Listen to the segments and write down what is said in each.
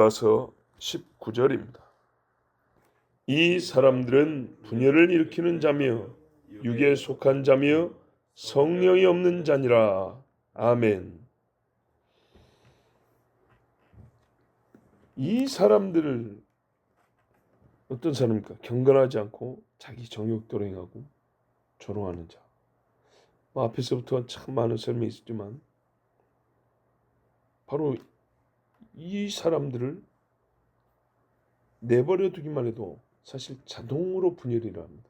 가서 19절입니다. 이 사람들은 분열을 일으키는 자며 육에 속한 자며 성령이 없는 자니라. 아멘. 이 사람들을 어떤 사람입니까? 경건하지 않고 자기 정욕대로 행하고 조롱하는 자. 앞에서부터 참 많은 설명이 있었지만 바로 이 사람들을 내버려 두기만 해도 사실 자동으로 분열이 일어납니다.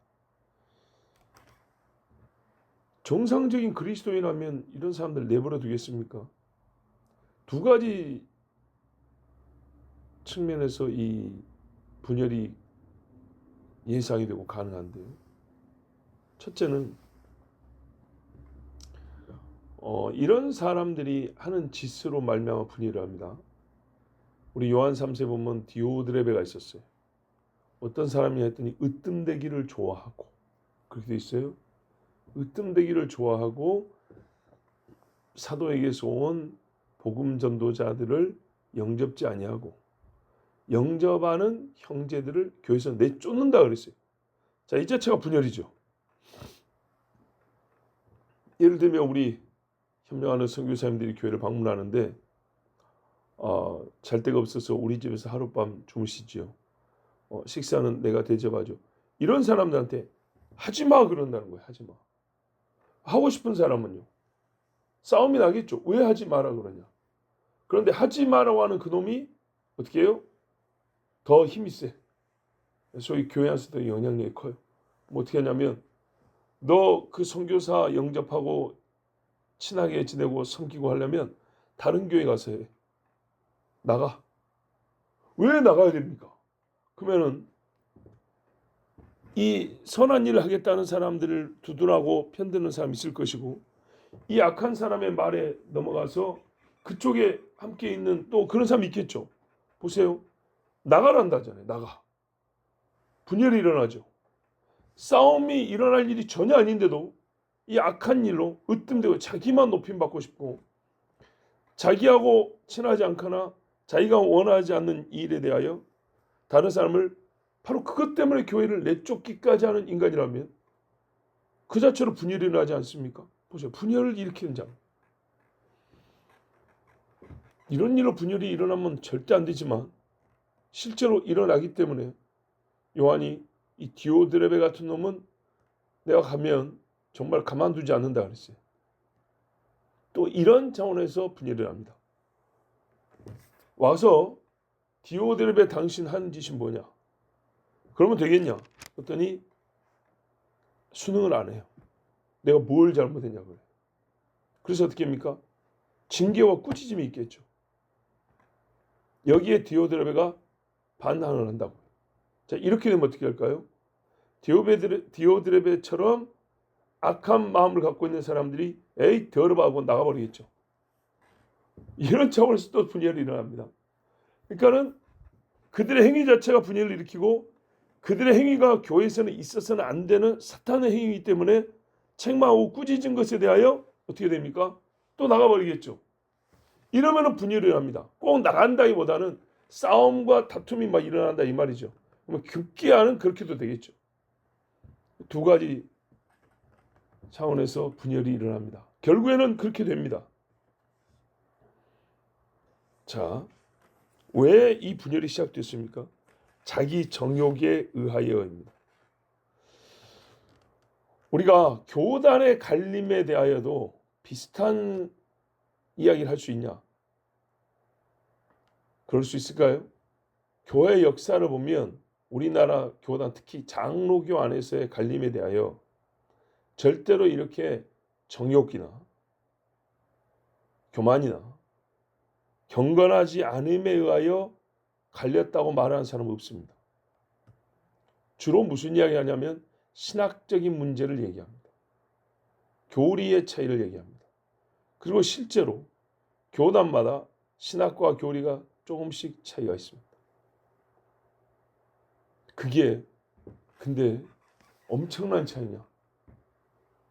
정상적인 그리스도인이라면 이런 사람들 내버려 두겠습니까? 두 가지 측면에서 이 분열이 예상이 되고 가능한데요. 첫째는 이런 사람들이 하는 짓으로 말미암아 분열을 합니다. 우리 요한 3세 보면 디오드레베가 있었어요. 어떤 사람이 했더니 으뜸되기를 좋아하고, 그렇게 돼 있어요. 으뜸되기를 좋아하고 사도에게서 온 복음 전도자들을 영접지 아니하고 영접하는 형제들을 교회에서 내쫓는다 그랬어요. 자, 이 자체가 분열이죠. 예를 들면 우리 협력하는 선교사님들이 교회를 방문하는데 잘 데가 없어서 우리 집에서 하룻밤 주무시지요. 식사는 내가 대접하죠. 이런 사람들한테 하지마 그런다는 거예요. 하지마. 하고 싶은 사람은요. 싸움이 나겠죠. 왜 하지 마라 그러냐. 그런데 하지 마라고 하는 그놈이 어떻게 해요? 더 힘이 세. 소위 교회 안에서도 영향력이 커요. 뭐 어떻게 하냐면 너 그 선교사 영접하고 친하게 지내고 섬기고 하려면 다른 교회 가서 해. 나가. 왜 나가야 됩니까? 그러면은 이 선한 일을 하겠다는 사람들을 두둔하고 편드는 사람이 있을 것이고 이 악한 사람의 말에 넘어가서 그쪽에 함께 있는 또 그런 사람이 있겠죠. 보세요. 나가란다잖아요. 나가. 분열이 일어나죠. 싸움이 일어날 일이 전혀 아닌데도 이 악한 일로 으뜸되고 자기만 높임받고 싶고 자기하고 친하지 않거나 자기가 원하지 않는 일에 대하여 다른 사람을 바로 그것 때문에 교회를 내쫓기까지 하는 인간이라면 그 자체로 분열이 일어나지 않습니까? 보세요. 분열을 일으키는 자. 이런 일로 분열이 일어나면 절대 안 되지만 실제로 일어나기 때문에 요한이 이 디오드레베 같은 놈은 내가 가면 정말 가만두지 않는다 그랬어요. 또 이런 차원에서 분열이 일어납니다. 와서 디오드레베 당신 하는 짓이 뭐냐? 그러면 되겠냐? 그랬더니 수능을 안 해요. 내가 뭘 잘못했냐 그래. 그래서 어떻게 합니까? 징계와 꾸짖음이 있겠죠. 여기에 디오드레베가 반항을 한다고. 자, 이렇게 되면 어떻게 할까요? 디오드레베처럼 악한 마음을 갖고 있는 사람들이 에이 더러워 하고 나가버리겠죠. 이런 차원에서 또 분열이 일어납니다. 그러니까는 그들의 행위 자체가 분열을 일으키고 그들의 행위가 교회에서는 있어서는 안 되는 사탄의 행위이기 때문에 책망하고 꾸짖은 것에 대하여 어떻게 됩니까? 또 나가버리겠죠. 이러면 분열이 일어납니다. 꼭 나간다기보다는 싸움과 다툼이 막 일어난다 이 말이죠. 그러면 급기야는 그렇게도 되겠죠. 두 가지 차원에서 분열이 일어납니다. 결국에는 그렇게 됩니다. 자, 왜 이 분열이 시작됐습니까? 자기 정욕에 의하여입니다. 우리가 교단의 갈림에 대하여도 비슷한 이야기를 할 수 있냐? 그럴 수 있을까요? 교회 역사를 보면 우리나라 교단 특히 장로교 안에서의 갈림에 대하여 절대로 이렇게 정욕이나 교만이나 경건하지 않음에 의하여 갈렸다고 말하는 사람은 없습니다. 주로 무슨 이야기 하냐면 신학적인 문제를 얘기합니다. 교리의 차이를 얘기합니다. 그리고 실제로 교단마다 신학과 교리가 조금씩 차이가 있습니다. 그게 근데 엄청난 차이냐?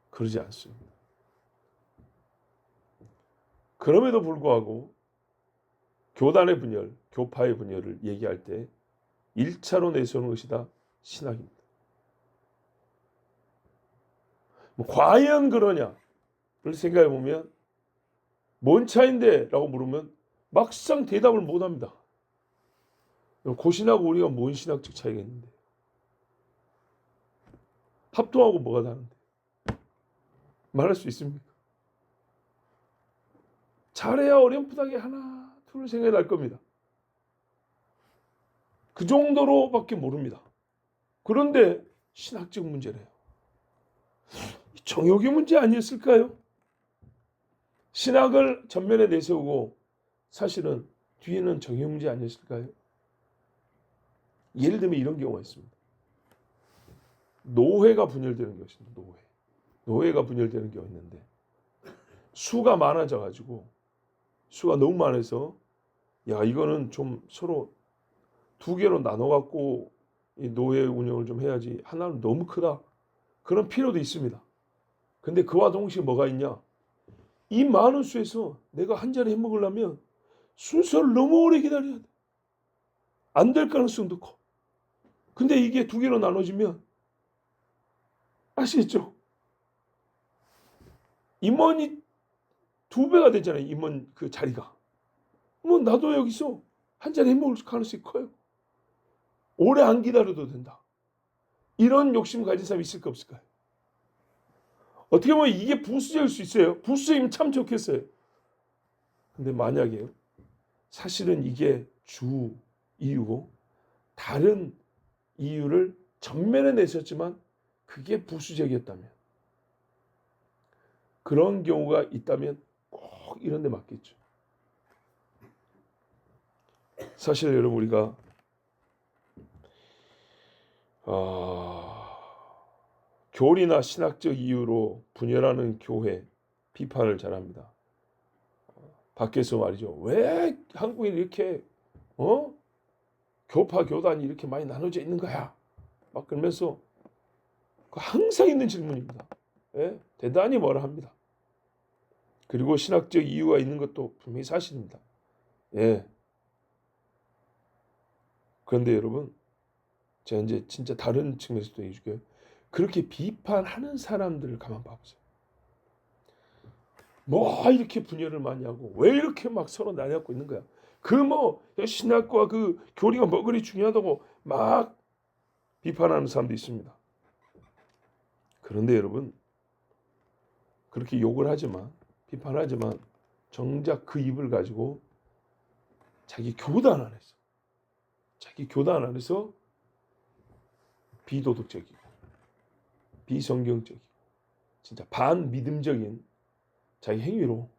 그러지 않습니다. 그럼에도 불구하고 교단의 분열, 교파의 분열을 얘기할 때 1차로 내세우는 것이 다 신학입니다. 뭐 과연 그러냐? 를 생각해 보면 뭔 차인데? 라고 물으면 막상 대답을 못 합니다. 고신하고 우리가 뭔 신학적 차이가 있는데? 합동하고 뭐가 다른데? 말할 수 있습니까? 잘해야 어렴풋하게 하나, 둘 생각이 날 겁니다. 그 정도로밖에 모릅니다. 그런데 신학적 문제래요. 정욕의 문제 아니었을까요? 신학을 전면에 내세우고 사실은 뒤에는 정욕 문제 아니었을까요? 예를 들면 이런 경우가 있습니다. 노회가 분열되는 것입니다. 노회가 분열되는 경우가 있는데 수가 많아져 가지고 수가 너무 많아서 야 이거는 좀 서로 두 개로 나눠 갖고 이 노회 운영을 좀 해야지 하나는 너무 크다. 그런 필요도 있습니다. 근데 그와 동시에 뭐가 있냐? 이 많은 수에서 내가 한 자리 해먹으려면 순서를 너무 오래 기다려야 돼. 안 될 가능성도 커. 근데 이게 두 개로 나눠지면 아시겠죠? 임원이 두 배가 되잖아요. 임원 그 자리가. 뭐 나도 여기서 한 자리 해먹을 가능성이 커요. 오래 안 기다려도 된다. 이런 욕심 가진 사람이 있을까 없을까요? 어떻게 보면 이게 부수적일 수 있어요. 부수적이면 참 좋겠어요. 근데 만약에 사실은 이게 주 이유고 다른 이유를 전면에 내셨지만 그게 부수적이었다면 그런 경우가 있다면 꼭 이런 데 맞겠죠. 사실 여러분 우리가 교리나 신학적 이유로 분열하는 교회 비판을 잘합니다. 밖에서 말이죠. 왜 한국인이 이렇게 교파 교단이 이렇게 많이 나눠져 있는 거야? 막 그러면서 항상 있는 질문입니다. 예? 대단히 뭐라 합니다. 그리고 신학적 이유가 있는 것도 분명히 사실입니다. 예. 그런데 여러분, 제가 이제 진짜 다른 측면에서도 얘기해줄게요. 그렇게 비판하는 사람들을 가만 봐보세요. 뭐 이렇게 분열을 많이 하고 왜 이렇게 막 서로 나뉘고 있는 거야? 그 뭐 신학과 그 교리가 뭐 그리 중요하다고 막 비판하는 사람도 있습니다. 그런데 여러분 그렇게 욕을 하지만 비판하지만 정작 그 입을 가지고 자기 교단 안에서 비도덕적이고 비성경적이고 진짜 반믿음적인 자기 행위로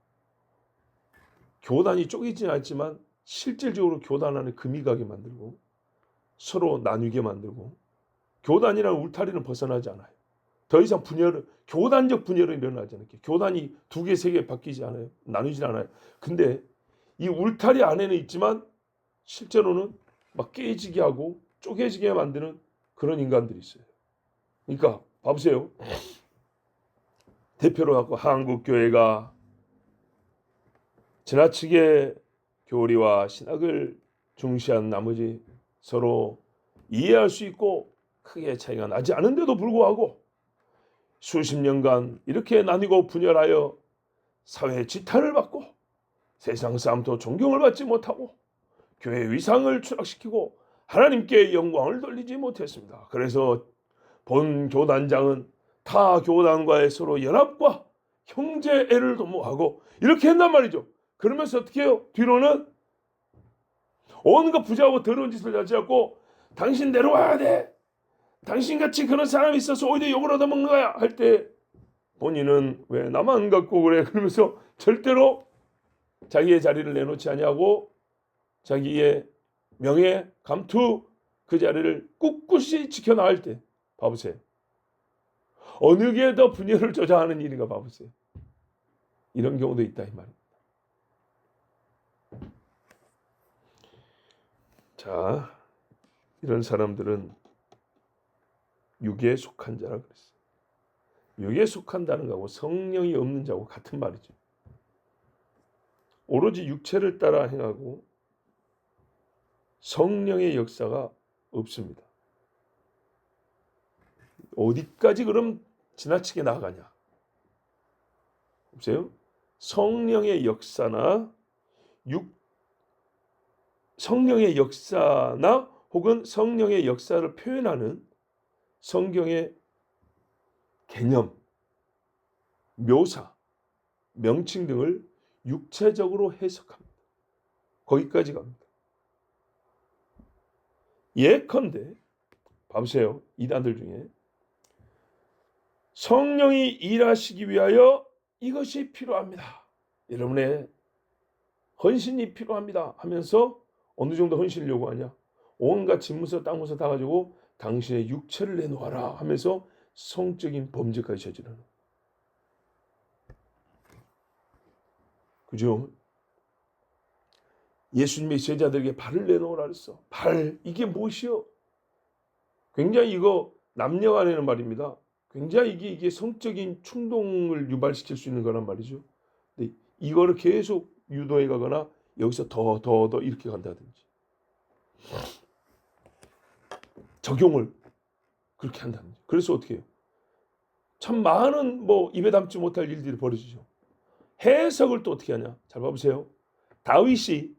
교단이 쪼개지는 않지만 실질적으로 교단 안에 금이 가게 만들고 서로 나뉘게 만들고 교단이라는 울타리는 벗어나지 않아요. 더 이상 교단적 분열은 일어나지 않게 교단이 두 개, 세 개 바뀌지 않아요. 나누지 않아요. 근데 이 울타리 안에는 있지만 실제로는 막 깨지게 하고 쪼개지게 만드는 그런 인간들이 있어요. 그러니까 봐보세요. 대표로 갖고 한국교회가 지나치게 교리와 신학을 중시한 나머지 서로 이해할 수 있고 크게 차이가 나지 않은데도 불구하고 수십 년간 이렇게 나뉘고 분열하여 사회 지탄을 받고 세상 사람도 존경을 받지 못하고 교회 위상을 추락시키고 하나님께 영광을 돌리지 못했습니다. 그래서 본 교단장은 타 교단과의 서로 연합과 형제애를 도모하고 이렇게 했단 말이죠. 그러면서 어떻게 해요? 뒤로는 온갖 부자하고 더러운 짓을 하지 않고 당신 내려와야 돼. 당신같이 그런 사람이 있어서 오히려 욕을 얻어먹는 거야. 할 때 본인은 왜 나만 갖고 그래? 그러면서 절대로 자기의 자리를 내놓지 아니하고 자기의 명예, 감투 그 자리를 꿋꿋이 지켜나갈 때 봐보세요. 어느 게 더 분열을 조장하는 일인가 봐보세요. 이런 경우도 있다 이 말입니다. 자, 이런 사람들은 육에 속한 자라 그랬어요. 육에 속한다는 거하고 성령이 없는 자하고 같은 말이죠. 오로지 육체를 따라 행하고 성령의 역사가 없습니다. 어디까지 그럼 지나치게 나가냐? 보세요. 성령의 역사나 성령의 역사나 혹은 성령의 역사를 표현하는 성경의 개념, 묘사, 명칭 등을 육체적으로 해석합니다. 거기까지 갑니다. 예컨대 봐보세요. 이단들 중에 성령이 일하시기 위하여 이것이 필요합니다. 여러분의 헌신이 필요합니다 하면서 어느 정도 헌신을 요구하냐? 온갖 집문서 땅문서 다 가지고 당신의 육체를 내놓아라 하면서 성적인 범죄까지 저지르는. 그죠? 예수님의 제자들에게 발을 내놓으라 그랬어. 발, 이게 무엇이요? 굉장히 이거 남녀 간에는 말입니다. 굉장히 이게 성적인 충동을 유발시킬 수 있는 거란 말이죠. 근데 이거를 계속 유도해 가거나 여기서 더 이렇게 간다든지 적용을 그렇게 한다든지. 그래서 어떻게 해요? 참 많은 입에 담지 못할 일들이 벌어지죠. 해석을 또 어떻게 하냐? 잘 봐보세요. 다윗이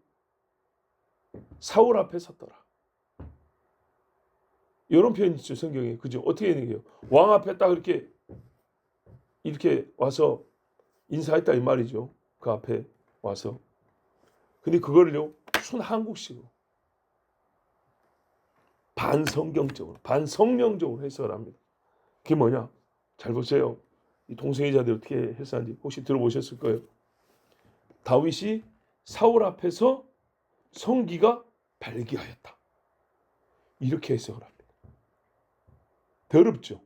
사울 앞에 섰더라. 이런 표현이 있죠, 성경에. 그죠? 어떻게 되는 거예요? 왕 앞에 딱 이렇게 와서 인사했다 이 말이죠. 그 앞에 와서. 근데 그거를요, 순한국식으로 반성경적으로, 반성령적으로 해석을 합니다. 그게 뭐냐? 잘 보세요. 이 동성애자들이 어떻게 해석하는지 혹시 들어보셨을 거예요. 다윗이 사울 앞에서 성기가 발기하였다. 이렇게 해석을 합니다. 더럽죠?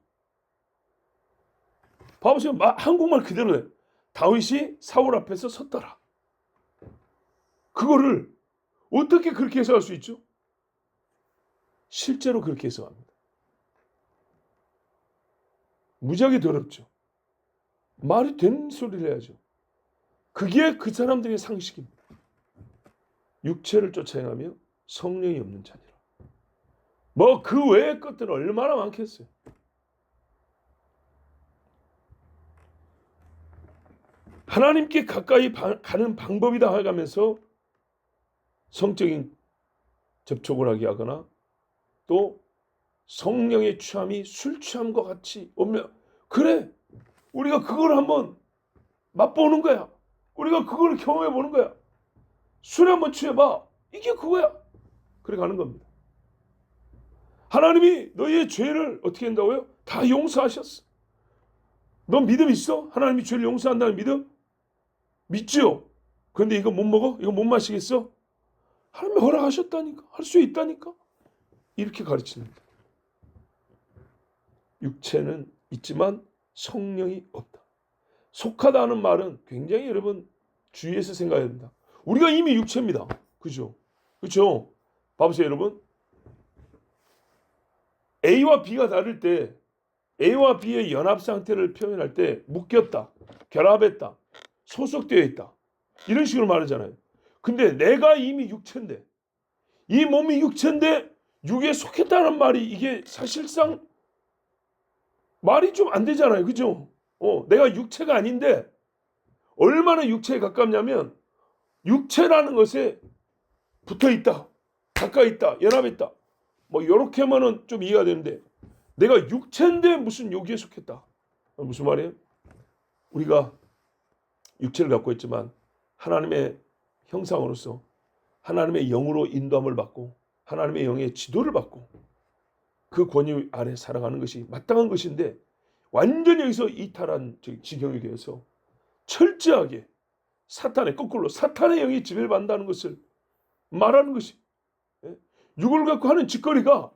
봐보세요. 한국말 그대로네. 다윗이 사울 앞에서 섰더라. 그거를 어떻게 그렇게 해석할 수 있죠? 실제로 그렇게 해석합니다. 무지하게 더럽죠. 말이 된 소리를 해야죠. 그게 그 사람들의 상식입니다. 육체를 쫓아 행하며 성령이 없는 자니라. 그 외의 것들은 얼마나 많겠어요. 하나님께 가까이 가는 방법이다 하면서 성적인 접촉을 하게 하거나 또 성령의 취함이 술 취함과 같이 오면 그래 우리가 그걸 한번 맛보는 거야. 우리가 그걸 경험해 보는 거야. 술에 한번 취해봐. 이게 그거야. 그래 가는 겁니다. 하나님이 너희의 죄를 어떻게 한다고요? 다 용서하셨어. 너 믿음 있어? 하나님이 죄를 용서한다는 믿음? 믿지요? 그런데 이거 못 먹어? 이거 못 마시겠어? 하나님이 허락하셨다니까. 할 수 있다니까. 이렇게 가르치는 거예요. 육체는 있지만 성령이 없다. 속하다는 말은 굉장히 여러분 주의해서 생각해야 된다. 우리가 이미 육체입니다. 그죠? 그렇죠? 봐보세요 여러분. A와 B가 다를 때 A와 B의 연합 상태를 표현할 때 묶였다, 결합했다, 소속되어 있다 이런 식으로 말하잖아요. 근데 내가 이미 육체인데 이 몸이 육체인데 육에 속했다는 말이 이게 사실상 말이 좀 안 되잖아요. 그죠? 내가 육체가 아닌데 얼마나 육체에 가깝냐면 육체라는 것에 붙어 있다, 가까이 있다, 연합했다. 이렇게만은 좀 이해가 되는데 내가 육체인데 무슨 여기에 속했다. 무슨 말이에요? 우리가 육체를 갖고 있지만 하나님의 형상으로서 하나님의 영으로 인도함을 받고 하나님의 영의 지도를 받고 그 권위 아래 살아가는 것이 마땅한 것인데 완전히 여기서 이탈한 지경이 되어서 철저하게 거꾸로 사탄의 영이 지배를 받는다는 것을 말하는 것이 육을 갖고 하는 짓거리가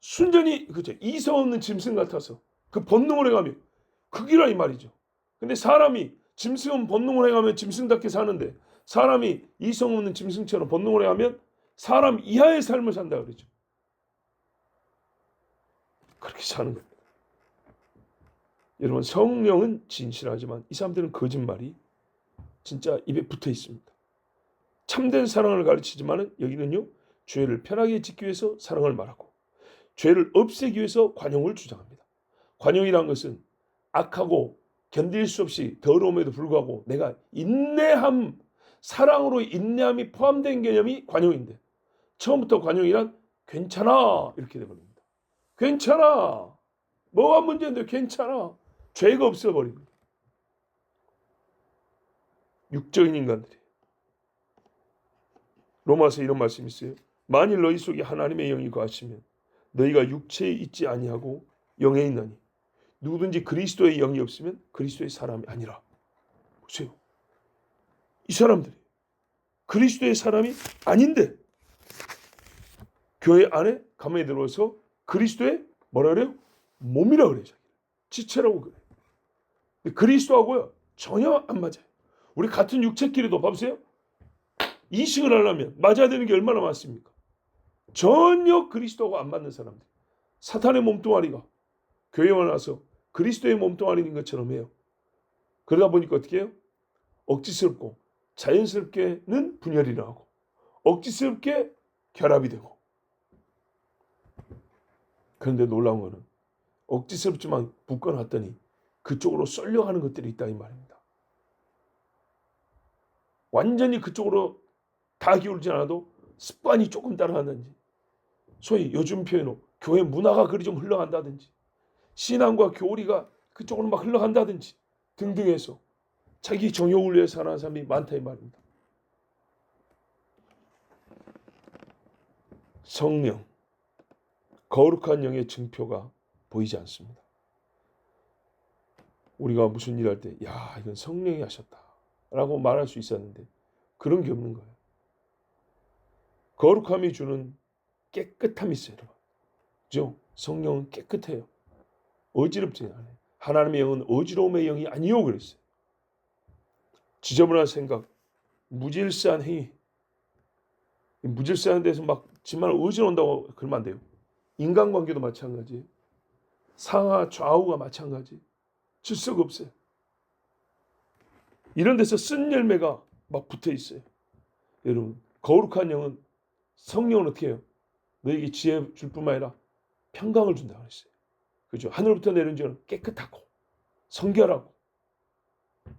순전히 그죠 이성 없는 짐승 같아서 그 본능을 해가며 그기라 이 말이죠. 근데 사람이 짐승은 본능을 해가면 짐승답게 사는데 사람이 이성 없는 짐승처럼 본능을 해가면 사람 이하의 삶을 산다 그러죠. 그렇게 사는 겁니다. 여러분 성령은 진실하지만 이 사람들은 거짓말이 진짜 입에 붙어 있습니다. 참된 사랑을 가르치지만은 여기는요 죄를 편하게 짓기 위해서 사랑을 말하고 죄를 없애기 위해서 관용을 주장합니다. 관용이란 것은 악하고 견딜 수 없이 더러움에도 불구하고 내가 인내함, 사랑으로 인내함이 포함된 개념이 관용인데 처음부터 관용이란 괜찮아 이렇게 돼버립니다. 괜찮아. 뭐가 문제인데 괜찮아. 죄가 없어버립니다. 육적인 인간들이. 로마서 이런 말씀이 있어요. 만일 너희 속에 하나님의 영이 거하시면 너희가 육체에 있지 아니하고 영에 있나니 누구든지 그리스도의 영이 없으면 그리스도의 사람이 아니라. 보세요. 이 사람들이 그리스도의 사람이 아닌데 교회 안에 가만히 들어서 그리스도의 뭐라 그래요? 몸이라 그래요. 지체라고 그래요. 그리스도하고요 전혀 안 맞아요. 우리 같은 육체끼리도 봐보세요. 이식을 하려면 맞아야 되는 게 얼마나 많습니까? 전혀 그리스도하고 안 맞는 사람들. 사탄의 몸뚱아리가 교회에 와서 그리스도의 몸뚱아리인 것처럼 해요. 그러다 보니까 어떻게 해요? 억지스럽고 자연스럽게는 분열이 나고 억지스럽게 결합이 되고. 그런데 놀라운 거는 억지스럽지만 묶어놨더니 그쪽으로 쏠려가는 것들이 있다 이 말입니다. 완전히 그쪽으로 다 기울지 않아도 습관이 조금 따라간다든지 소위 요즘 표현으로 교회 문화가 그리 좀 흘러간다든지 신앙과 교리가 그쪽으로 막 흘러간다든지 등등 해서 자기 정욕을 위해 사는 사람이 많다 이 말입니다. 성령, 거룩한 영의 증표가 보이지 않습니다. 우리가 무슨 일 할 때 야 이건 성령이 하셨다 라고 말할 수 있었는데 그런 게 없는 거예요. 거룩함이 주는 깨끗함이 있어요. 그죠? 성령은 깨끗해요. 어지럽지 않아요. 하나님의 영은 어지러움의 영이 아니요 그랬어요. 지저분한 생각, 무질서한 행위. 무질서한 데서 막 지만 어지러운다고 그러면 안 돼요. 인간관계도 마찬가지. 상하 좌우가 마찬가지. 질서가 없어요. 이런 데서 쓴 열매가 막 붙어 있어요. 여러분 거룩한 영은 성령은 어떻게 해요? 너에게 지혜 줄 뿐만 아니라 평강을 준다고 했어요. 그죠? 하늘부터 내려온 지는 깨끗하고 성결하고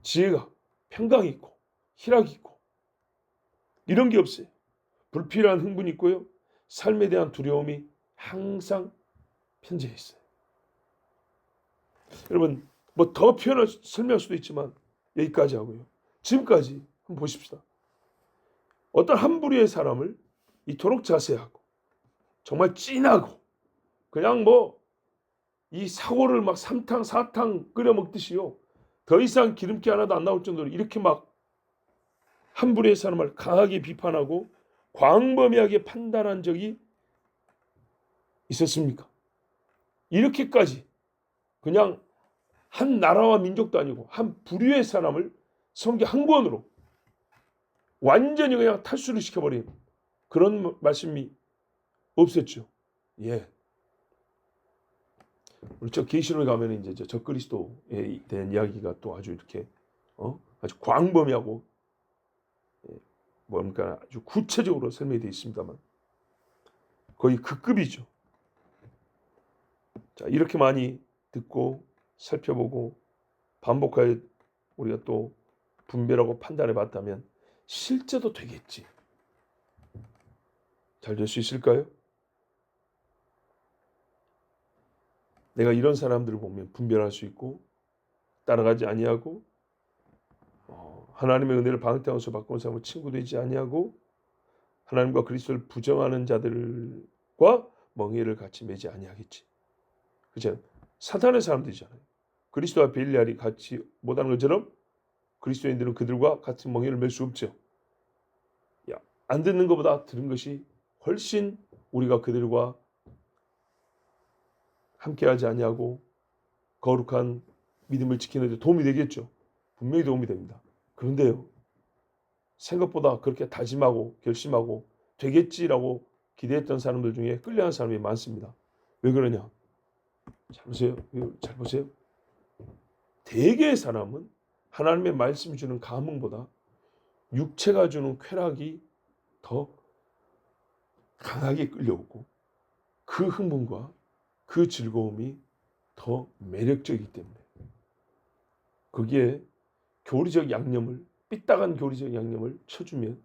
지혜가 평강이 있고 희락이 있고 이런 게 없어요. 불필요한 흥분이 있고요. 삶에 대한 두려움이 항상 편재해 있어요. 여러분 뭐 더 표현을 설명할 수도 있지만 여기까지 하고요. 지금까지 한번 보십시다. 어떤 한 부류의 사람을 이토록 자세하고 정말 찐하고 그냥 뭐 이 사고를 막 3탕 4탕 끓여 먹듯이요. 더 이상 기름기 하나도 안 나올 정도로 이렇게 막 한 부류의 사람을 강하게 비판하고 광범위하게 판단한 적이 있었습니까? 이렇게까지 그냥 한 나라와 민족도 아니고 한 부류의 사람을 성경 한 권으로 완전히 그냥 탈수를 시켜버린 그런 말씀이 없었죠. 예. 우리 저 계시록에 가면 이제 저 적그리스도에 대한 이야기가 또 아주 이렇게 아주 광범위하고 뭡니까 아주 구체적으로 설명이 되어 있습니다만 거의 그 급이죠. 자 이렇게 많이 듣고 살펴보고 반복하여 우리가 또 분별하고 판단해 봤다면 실제도 되겠지. 잘 될 수 있을까요? 내가 이런 사람들을 보면 분별할 수 있고 따라가지 아니하고 하나님의 은혜를 방탕하면서 바꾼 사람을 친구 되지 아니하고 하나님과 그리스도를 부정하는 자들과 멍에를 같이 매지 아니하겠지. 그죠? 사탄의 사람들이잖아요. 그리스도와 벨리알이 같이 못하는 것처럼 그리스도인들은 그들과 같은 멍에를 맬 수 없죠. 야, 안 듣는 것보다 들은 것이 훨씬 우리가 그들과 함께하지 아니하고 거룩한 믿음을 지키는 데 도움이 되겠죠. 분명히 도움이 됩니다. 그런데요. 생각보다 그렇게 다짐하고 결심하고 되겠지라고 기대했던 사람들 중에 끌려간 사람이 많습니다. 왜 그러냐? 잘 보세요. 잘 보세요. 대개의 사람은 하나님의 말씀이 주는 감흥보다 육체가 주는 쾌락이 더 강하게 끌려오고 그 흥분과 그 즐거움이 더 매력적이기 때문에 거기에 교리적 양념을 삐딱한 교리적 양념을 쳐주면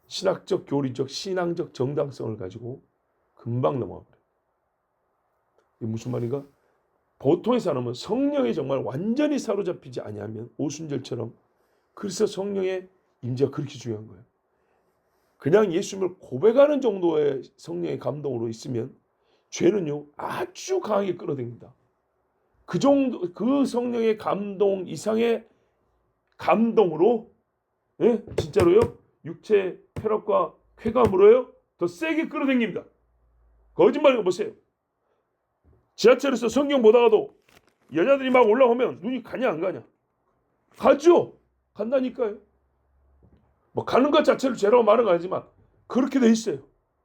신학적, 교리적, 신앙적 정당성을 가지고 금방 넘어가 버려요. 이게 무슨 말인가? 보통의 사람은 성령에 정말 완전히 사로잡히지 아니하면 오순절처럼 그래서 성령의 임재가 그렇게 중요한 거예요. 그냥 예수님을 고백하는 정도의 성령의 감동으로 있으면 죄는요 아주 강하게 끌어당깁니다. 그 정도 그 성령의 감동 이상의 감동으로 진짜로요 육체 쾌락과 쾌감으로요 더 세게 끌어당깁니다. 거짓말이고 보세요. 지하철에서 성경 보다가도 여자들이 막 올라오면 눈이 가냐 안 가냐? 가죠. 간다니까요. 뭐 가는 것 자체를 죄라고 말은 아니지만 그렇게 돼 있어요.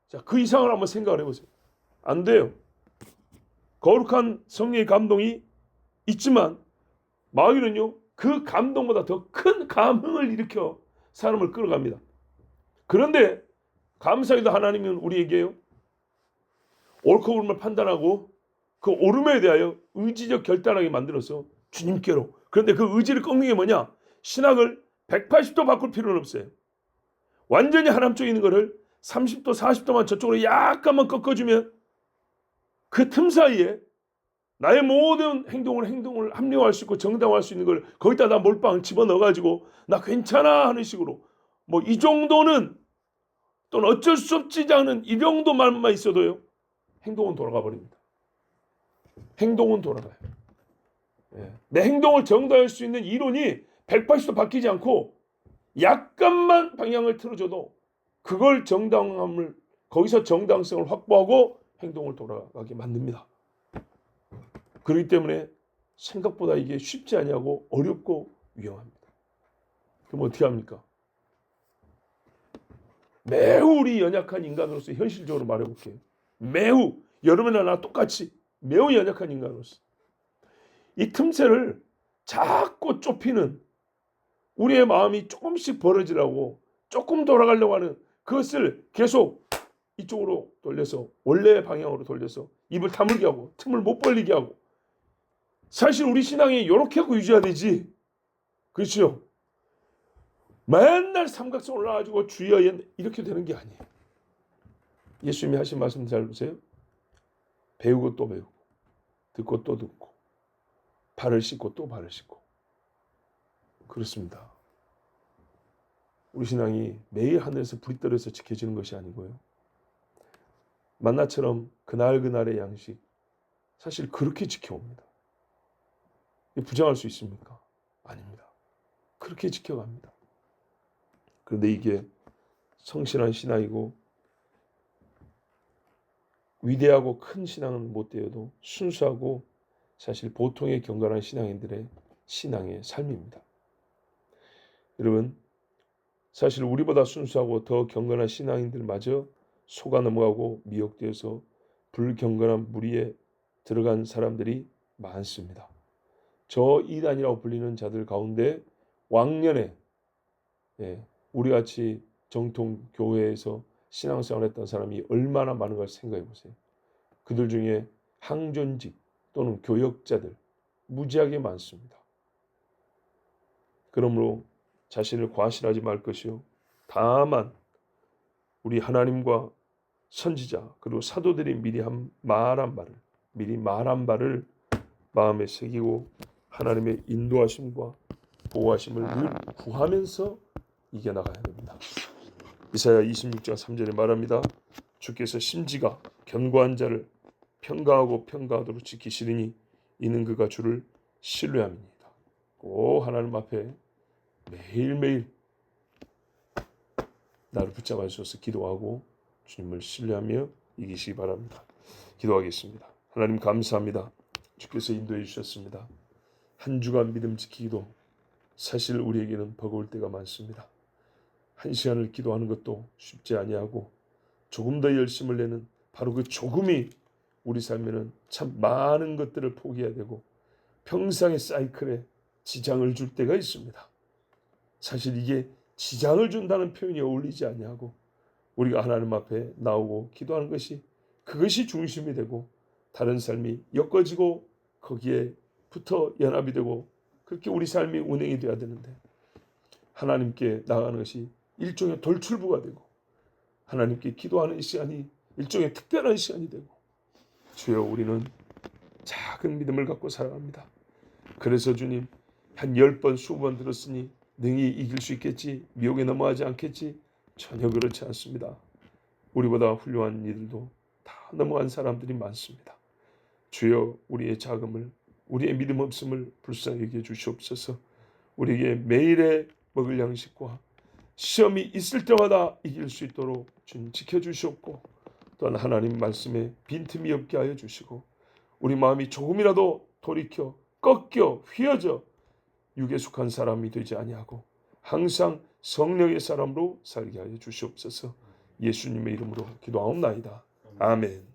자, 그 이상을 한번 생각을 해보세요. 안 돼요. 거룩한 성령의 감동이 있지만 마귀는요 그 감동보다 더 큰 감흥을 일으켜 사람을 끌어갑니다. 그런데 감사히도 하나님은 우리에게요 옳고 그름을 판단하고 그 옳음에 대하여 의지적 결단하게 만들어서 주님께로. 그런데 그 의지를 꺾는 게 뭐냐? 신학을 180도 바꿀 필요는 없어요. 완전히 하나님 쪽에 있는 거를 30도 40도만 저쪽으로 약간만 꺾어주면 그 틈 사이에 나의 모든 행동을 합리화할 수 있고 정당화할 수 있는 걸 거기다 나 몰빵 집어넣어가지고 나 괜찮아 하는 식으로 뭐 이 정도는 또는 어쩔 수 없지 않은 이 정도 말만 있어도요 행동은 돌아가 버립니다. 행동은 돌아가요. 내 행동을 정당화할 수 있는 이론이 180도 바뀌지 않고 약간만 방향을 틀어줘도 그걸 정당함을 거기서 정당성을 확보하고 행동을 돌아가게 만듭니다. 그렇기 때문에 생각보다 이게 쉽지 아니하고 어렵고 위험합니다. 그럼 어떻게 합니까? 매우 우리 연약한 인간으로서 현실적으로 말해볼게요. 매우 여러분이나 나 똑같이 매우 연약한 인간으로서 이 틈새를 자꾸 좁히는 우리의 마음이 조금씩 벌어지라고 조금 돌아가려고 하는 그것을 계속 이쪽으로 돌려서 원래의 방향으로 돌려서 입을 다물게 하고 틈을 못 벌리게 하고 사실 우리 신앙이 이렇게 하고 유지해야 되지. 그렇죠? 맨날 삼각선 올라가지고 주여 이렇게 되는 게 아니에요. 예수님이 하신 말씀 잘 보세요. 배우고 또 배우고 듣고 또 듣고 발을 씻고 또 발을 씻고 그렇습니다. 우리 신앙이 매일 하늘에서 불이 떨어져서 지켜지는 것이 아니고요. 만나처럼 그날그날의 양식 사실 그렇게 지켜옵니다. 부정할 수 있습니까? 아닙니다. 그렇게 지켜갑니다. 그런데 이게 성실한 신앙이고 위대하고 큰 신앙은 못 되어도 순수하고 사실 보통의 경건한 신앙인들의 신앙의 삶입니다. 여러분 사실 우리보다 순수하고 더 경건한 신앙인들마저 속아 넘어가고 미혹되어서 불경건한 무리에 들어간 사람들이 많습니다. 저 이단이라고 불리는 자들 가운데 왕년에 우리같이 정통 교회에서 신앙생활을 했던 사람이 얼마나 많은 걸 생각해 보세요. 그들 중에 항존직 또는 교역자들 무지하게 많습니다. 그러므로 자신을 과실하지 말 것이요 다만 우리 하나님과 선지자 그리고 사도들이 미리 말한 바를 마음에 새기고 하나님의 인도하심과 보호하심을 늘 구하면서 이겨나가야 됩니다. 이사야 26장 3절에 말합니다. 주께서 심지가 견고한 자를 평강하고 평강하도록 지키시리니 이는 그가 주를 신뢰함이니이다. 꼭 하나님 앞에 매일매일 나를 붙잡아 주셔서 기도하고 주님을 신뢰하며 이기시기 바랍니다. 기도하겠습니다. 하나님 감사합니다. 주께서 인도해 주셨습니다. 한 주간 믿음 지키기도 사실 우리에게는 버거울 때가 많습니다. 한 시간을 기도하는 것도 쉽지 아니하고 조금 더 열심을 내는 바로 그 조금이 우리 삶에는 참 많은 것들을 포기해야 되고 평생의 사이클에 지장을 줄 때가 있습니다. 사실 이게 지장을 준다는 표현이 어울리지 아니하고 우리가 하나님 앞에 나오고 기도하는 것이 그것이 중심이 되고 다른 삶이 엮어지고 거기에 붙어 연합이 되고 그렇게 우리 삶이 운행이 되어야 되는데 하나님께 나가는 것이 일종의 돌출부가 되고 하나님께 기도하는 시간이 일종의 특별한 시간이 되고 주여 우리는 작은 믿음을 갖고 살아갑니다. 그래서 주님 한 10번 20번 들었으니 능히 이길 수 있겠지 미혹에 넘어가지 않겠지 전혀 그렇지 않습니다. 우리보다 훌륭한 이들도 다 넘어간 사람들이 많습니다. 주여 우리의 자금을 우리의 믿음 없음을 불쌍히 여겨 주시옵소서. 우리에게 매일의 먹을 양식과 시험이 있을 때마다 이길 수 있도록 주님 지켜주시옵고 또한 하나님 말씀에 빈틈이 없게 하여 주시고 우리 마음이 조금이라도 돌이켜 꺾여 휘어져 육에 속한 사람이 되지 아니하고 항상 성령의 사람으로 살게 하여 주시옵소서. 예수님의 이름으로 기도하옵나이다. 아멘.